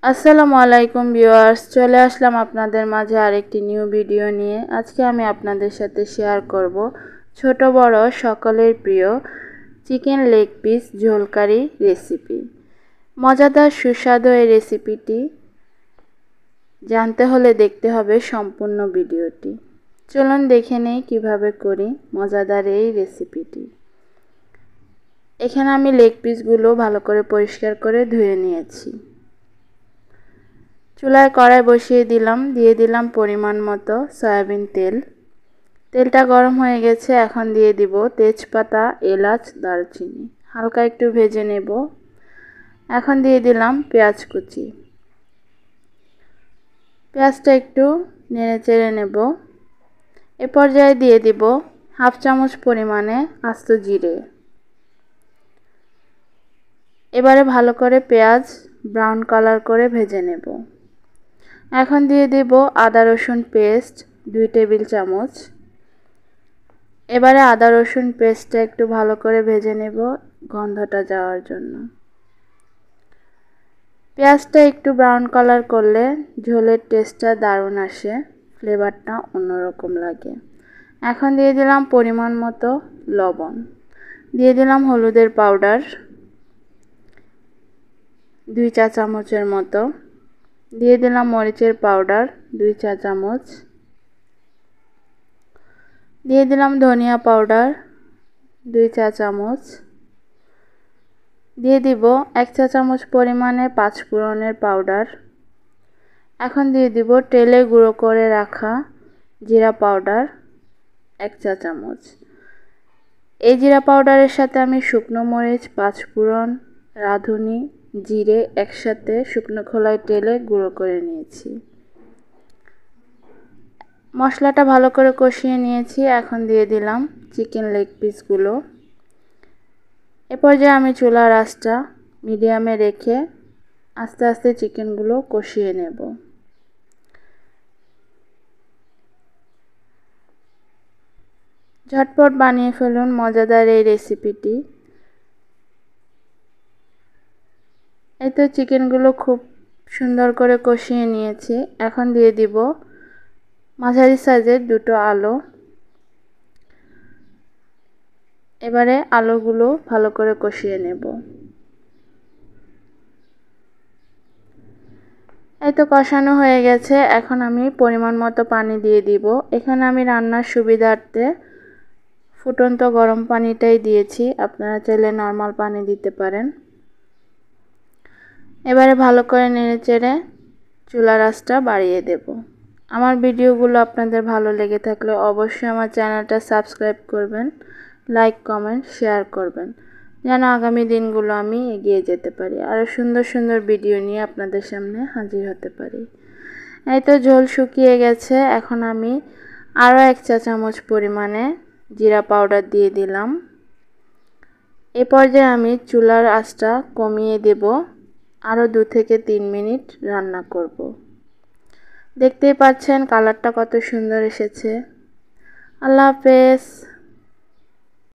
আসসালামু আলাইকুম ভিউয়ার্স, চলে আসলাম আপনাদের মাঝে আরেকটি নিউ ভিডিও নিয়ে। আজকে আমি আপনাদের সাথে শেয়ার করব ছোট বড় সকলের প্রিয় চিকেন লেগ পিস ঝোল কারি রেসিপি। মজাদার সুস্বাদু এই রেসিপিটি জানতে হলে দেখতে হবে সম্পূর্ণ ভিডিওটি। চলুন দেখে নেই কিভাবে করি মজাদার এই রেসিপিটি। এখানে আমি লেগ পিসগুলো ভালো করে পরিষ্কার করে ধুয়ে নিয়েছি। চুলায় কড়াই বসিয়ে দিলাম, দিয়ে দিলাম পরিমাণ মতো সয়াবিন তেল। তেলটা গরম হয়ে গেছে, এখন দিয়ে দিব তেজপাতা, এলাচ, দারচিনি, হালকা একটু ভেজে নেব। এখন দিয়ে দিলাম পেঁয়াজ কুচি। পেঁয়াজটা একটু নেড়ে চেড়ে নেব। এ পর্যায়ে দিয়ে দিব হাফ চামচ পরিমাণে আস্ত জিরে। এবারে ভালো করে পেঁয়াজ ব্রাউন কালার করে ভেজে নেব। এখন দিয়ে দেব আদা রসুন পেস্ট 2 টেবিল চামচ। এবারে আদা রসুন পেস্টটা একটু ভালো করে ভেজে নেব গন্ধটা যাওয়ার জন্য। পেঁয়াজটা একটু ব্রাউন কালার করলে ঝোলের টেস্টটা দারুণ আসে, ফ্লেভারটা অন্যরকম লাগে। এখন দিয়ে দিলাম পরিমাণ মতো লবণ, দিয়ে দিলাম হলুদের পাউডার 2 চা চামচের মতো, দিয়ে দিলাম মরিচের পাউডার 2 চা চামচ, দিয়ে দিলাম ধনিয়া পাউডার 2 চা চামচ, দিয়ে দিব 1 চা চামচ পরিমাণে পাঁচফোড়নের পাউডার। এখন দিয়ে দিব তেলে গুঁড়ো করে রাখা জিরা পাউডার 1 চা চামচ। এই জিরা পাউডারের সাথে আমি শুকনো মরিচ, পাঁচফোড়ন, রাঁধুনি, জিরে একসাথে শুকনো খোলায় তেলে গুঁড়ো করে নিয়েছি। মশলাটা ভালো করে কষিয়ে নিয়েছি। এখন দিয়ে দিলাম চিকেন লেগ পিসগুলো। এ পর্যায়ে আমি চুলার আঁচটা মিডিয়ামে রেখে আস্তে আস্তে চিকেনগুলো কষিয়ে নেব। ঝটপট বানিয়ে ফেলুন মজাদার এই রেসিপিটি। এই তো চিকেনগুলো খুব সুন্দর করে কষিয়ে নিয়েছি। এখন দিয়ে দিব মাঝারি সাইজের 2টো আলু। এবারে আলুগুলো ভালো করে কষিয়ে নেব। এই তো কষানো হয়ে গেছে। এখন আমি পরিমাণ মতো পানি দিয়ে দিব। এখানে আমি রান্নার সুবিধার্থে ফুটন্ত গরম পানিটাই দিয়েছি, আপনারা চাইলে নর্মাল পানি দিতে পারেন। এবারে ভালো করে নেড়েচেড়ে চুলার আঁচটা বাড়িয়ে দেব। আমার ভিডিওগুলো আপনাদের ভালো লেগে থাকলে অবশ্যই আমার চ্যানেলটা সাবস্ক্রাইব করবেন, লাইক, কমেন্ট, শেয়ার করবেন, যেন আগামী দিনগুলো আমি এগিয়ে যেতে পারি, আরও সুন্দর সুন্দর ভিডিও নিয়ে আপনাদের সামনে হাজির হতে পারি। এই তো ঝোল শুকিয়ে গেছে। এখন আমি আরও 1 চা চামচ পরিমাণে জিরা পাউডার দিয়ে দিলাম। এ পর্যায়ে আমি চুলার আঁচটা কমিয়ে দেব। আরও 2 থেকে 3 মিনিট রান্না করব। দেখতেই পাচ্ছেন কালারটা কত সুন্দর এসেছে। আল্লাহ হাফেজ।